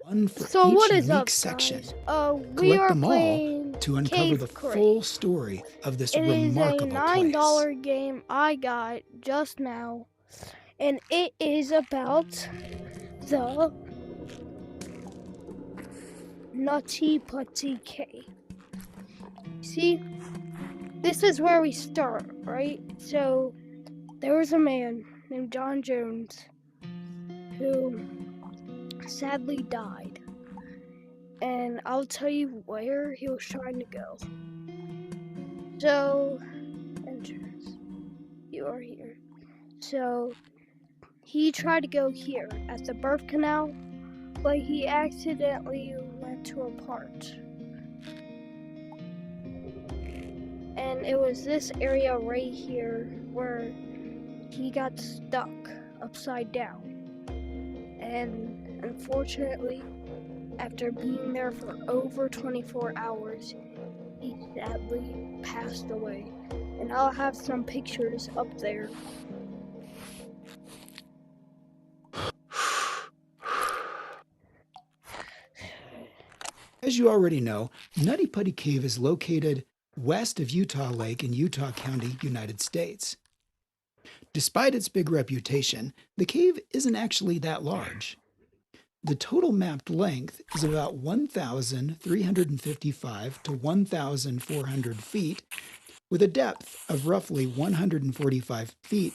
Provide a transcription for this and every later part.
one for So each what is unique up, section. guys? We Collect are them all playing to uncover Cave the Crate. full story of this It is a remarkable $9 place. game I got just now, and it is about the Nutty Putty Cave. See, this is where we start, right? So there was a man named John Jones who sadly died, and I'll tell you where he was trying to go. So, entrance, you are here. So he tried to go here at the birth canal, but he accidentally went to a part. And it was this area right here where he got stuck upside down. And unfortunately, after being there for over 24 hours, he sadly passed away. And I'll have some pictures up there. As you already know, Nutty Putty Cave is located west of Utah Lake in Utah County, United States. Despite its big reputation, the cave isn't actually that large. The total mapped length is about 1,355 to 1,400 feet, with a depth of roughly 145 feet.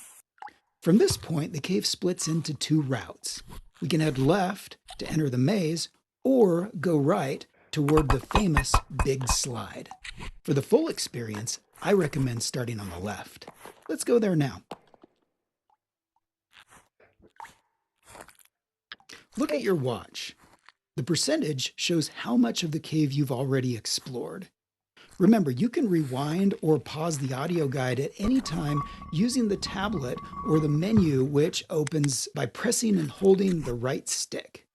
From this point, the cave splits into two routes. We can head left to enter the maze, or go right toward the famous Big Slide. For the full experience, I recommend starting on the left. Let's go there now. Look at your watch. The percentage shows how much of the cave you've already explored. Remember, you can rewind or pause the audio guide at any time using the tablet or the menu, which opens by pressing and holding the right stick.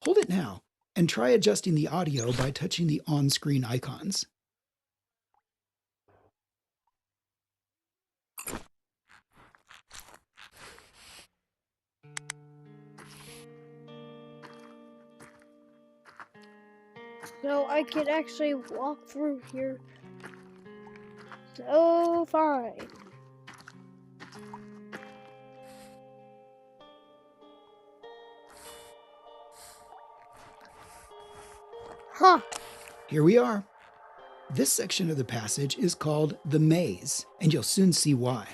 Hold it now and try adjusting the audio by touching the on-screen icons. So I could actually walk through here so fine. Huh. Here we are. This section of the passage is called the Maze, and you'll soon see why.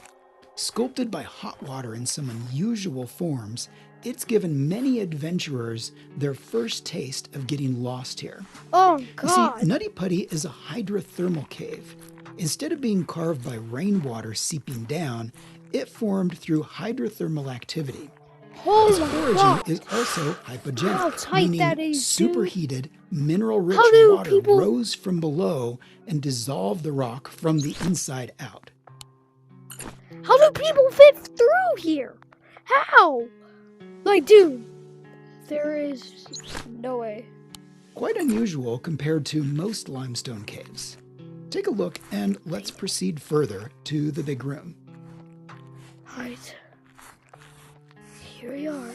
Sculpted by hot water in some unusual forms, it's given many adventurers their first taste of getting lost here. Oh, You God. see, Nutty Putty is a hydrothermal cave. Instead of being carved by rainwater seeping down, it formed through hydrothermal activity. Oh Its my origin God. is also How hypogenic, tight that meaning is, dude. superheated, mineral-rich How do water people- rose from below and dissolved the rock from the inside out. How do people fit through here? How? Like, dude, there is no way. Quite unusual compared to most limestone caves. Take a look and let's proceed further to the big room. Alright. Here we are.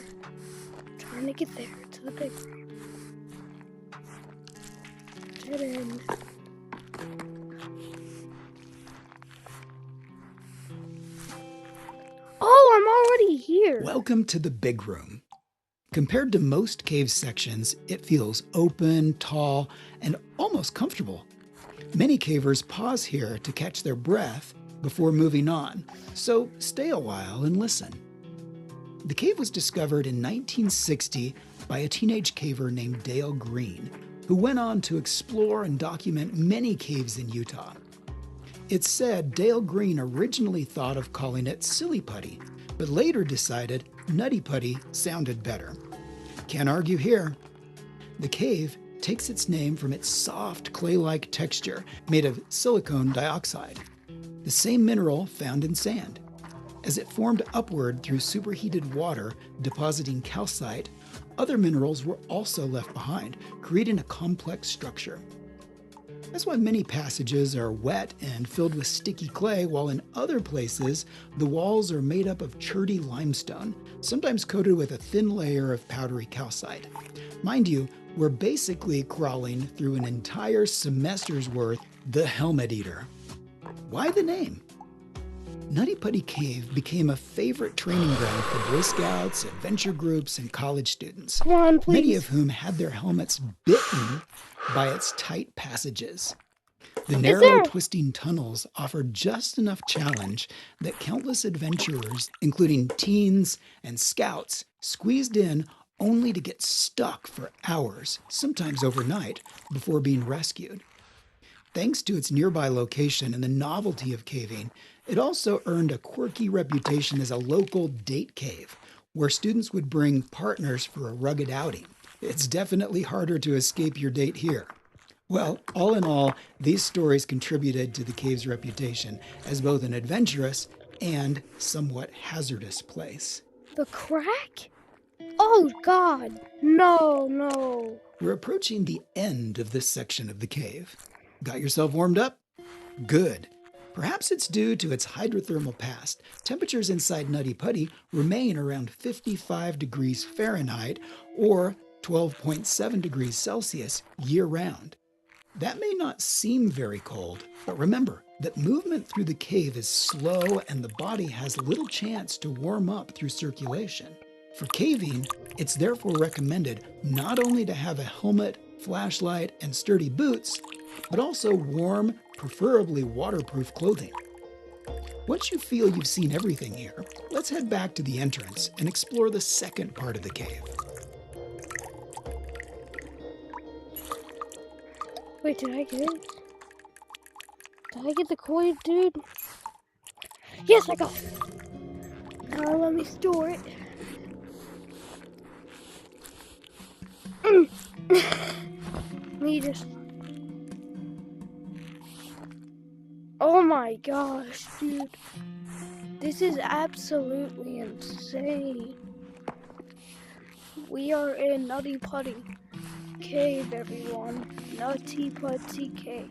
Trying to get there to the big room. Dead end. Oh, I'm already here. Welcome to the big room. Compared to most cave sections, it feels open, tall, and almost comfortable. Many cavers pause here to catch their breath before moving on, so stay a while and listen. The cave was discovered in 1960 by a teenage caver named Dale Green, who went on to explore and document many caves in Utah. It's said Dale Green originally thought of calling it Silly Putty, but later decided Nutty Putty sounded better. Can't argue here. The cave takes its name from its soft clay-like texture made of silicon dioxide, the same mineral found in sand. As it formed upward through superheated water depositing calcite, other minerals were also left behind, creating a complex structure. That's why many passages are wet and filled with sticky clay, while in other places, the walls are made up of cherty limestone, sometimes coated with a thin layer of powdery calcite. Mind you, we're basically crawling through an entire semester's worth, the Helmet Eater. Why the name? Nutty Putty Cave became a favorite training ground for Boy Scouts, adventure groups, and college students, Come on, please. many of whom had their helmets bitten by its tight passages. The narrow, twisting tunnels offered just enough challenge that countless adventurers, including teens and scouts, squeezed in only to get stuck for hours, sometimes overnight, before being rescued. Thanks to its nearby location and the novelty of caving, it also earned a quirky reputation as a local date cave, where students would bring partners for a rugged outing. It's definitely harder to escape your date here. Well, all in all, these stories contributed to the cave's reputation as both an adventurous and somewhat hazardous place. The crack? Oh, God. No. We're approaching the end of this section of the cave. Got yourself warmed up? Good. Perhaps it's due to its hydrothermal past. Temperatures inside Nutty Putty remain around 55 degrees Fahrenheit or 12.7 degrees Celsius year-round. That may not seem very cold, but remember that movement through the cave is slow and the body has little chance to warm up through circulation. For caving, it's therefore recommended not only to have a helmet, flashlight, and sturdy boots, but also warm, preferably waterproof clothing. Once you feel you've seen everything here, let's head back to the entrance and explore the second part of the cave. Wait, did I get it? Did I get the coin, dude? Yes, I got it. Now let me store it. Me just... Oh my gosh, dude. This is absolutely insane. We are in Nutty Putty Cave, everyone. Nutty Putty Cave.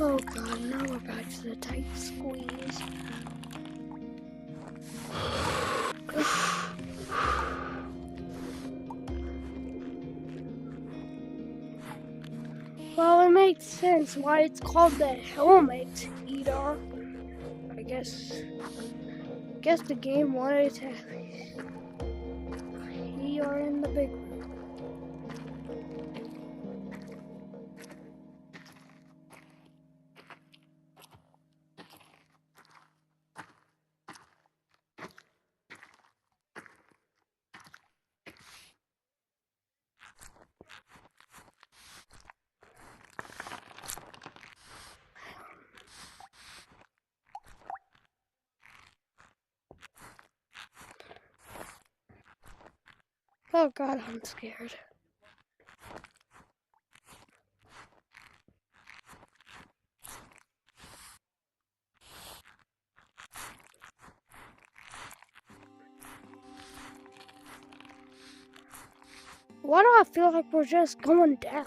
Oh god, now we're back to the tight squeeze. Well, it makes sense why it's called the Helmet Eater. I guess the game wanted to. We are in the big room. Oh god, I'm scared. Why do I feel like we're just going down?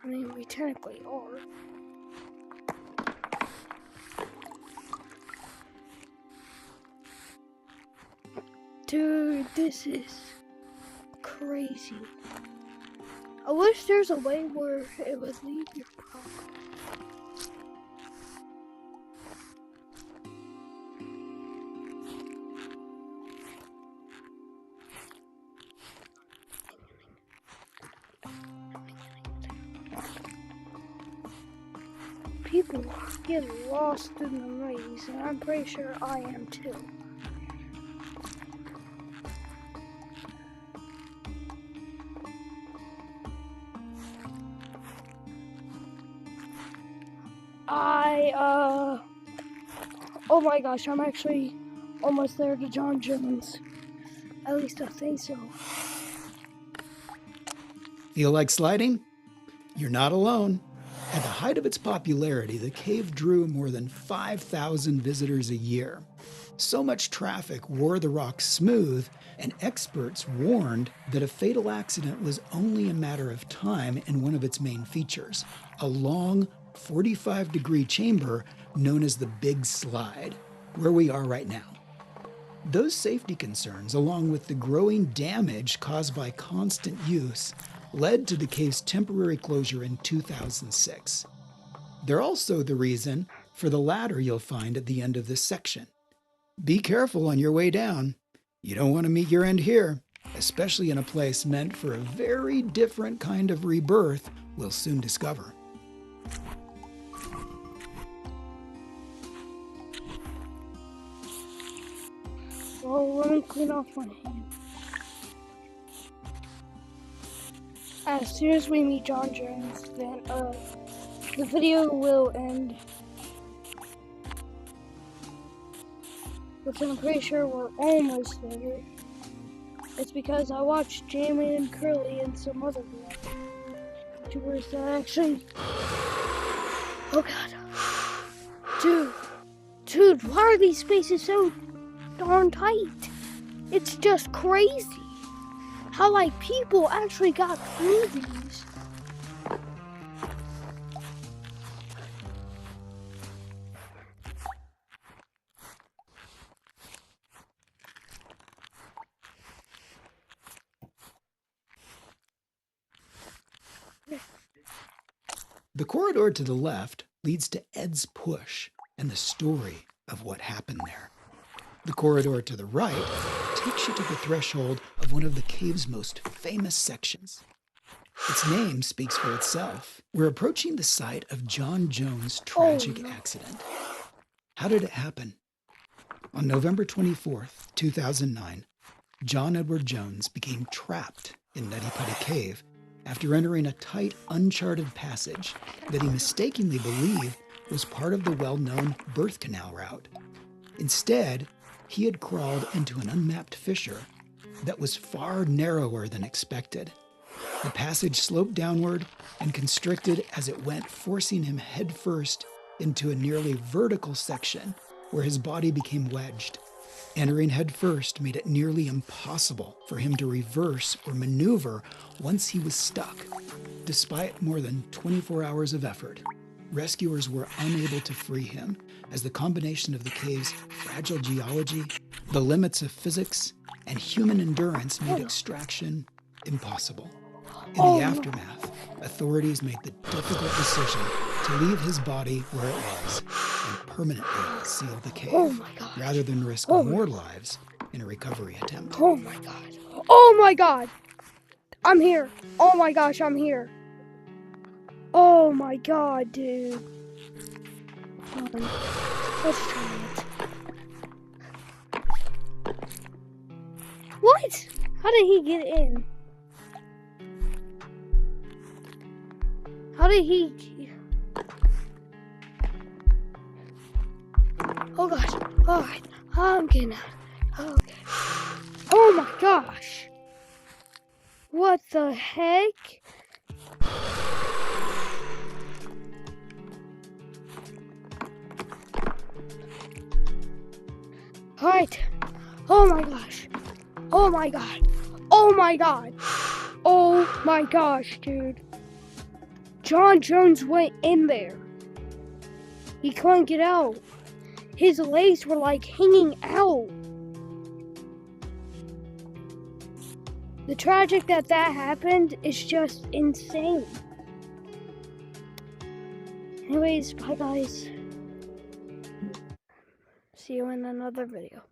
I mean, we technically are. Dude, this is crazy. I wish there's a way where it would leave your problem. People get lost in the maze, and I'm pretty sure I am too. Oh my gosh, I'm actually almost there to John Jones. At least I think so. Feel like sliding? You're not alone. At the height of its popularity, the cave drew more than 5,000 visitors a year. So much traffic wore the rock smooth, and experts warned that a fatal accident was only a matter of time in one of its main features, a long, 45-degree chamber known as the Big Slide, where we are right now. Those safety concerns, along with the growing damage caused by constant use, led to the cave's temporary closure in 2006. They're also the reason for the ladder you'll find at the end of this section. Be careful on your way down. You don't want to meet your end here, especially in a place meant for a very different kind of rebirth we'll soon discover. Well, let me clean off my hand. As soon as we meet John Jones, then the video will end. Which I'm pretty sure we're almost there. It's because I watched Jamie and Curly and some other YouTubers that actually. Oh god. Dude, why are these spaces so darn tight? It's just crazy how like people actually got through these. The corridor to the left leads to Ed's Push and the story of what happened there. The corridor to the right takes you to the threshold of one of the cave's most famous sections. Its name speaks for itself. We're approaching the site of John Jones' tragic accident. How did it happen? On November 24th, 2009, John Edward Jones became trapped in Nutty Putty Cave after entering a tight, uncharted passage that he mistakenly believed was part of the well-known birth canal route. Instead, he had crawled into an unmapped fissure that was far narrower than expected. The passage sloped downward and constricted as it went, forcing him headfirst into a nearly vertical section where his body became wedged. Entering headfirst made it nearly impossible for him to reverse or maneuver once he was stuck. Despite more than 24 hours of effort, rescuers were unable to free him as the combination of the cave's fragile geology, the limits of physics, and human endurance made extraction impossible. In the aftermath, authorities made the difficult decision to leave his body where it was and permanently seal the cave, rather than risk more lives in a recovery attempt. Oh my god. Oh my god! I'm here. Oh my gosh, I'm here. Oh my god, dude. Let's try it. What? How did he get in? How did he... Oh gosh. Alright. I'm getting out. Okay. Oh my gosh. What the heck? Alright. Oh my gosh. Oh my god. Oh my god. Oh my gosh, dude. John Jones went in there. He couldn't get out. His legs were like hanging out. The tragic that happened is just insane. Anyways, bye guys. See you in another video.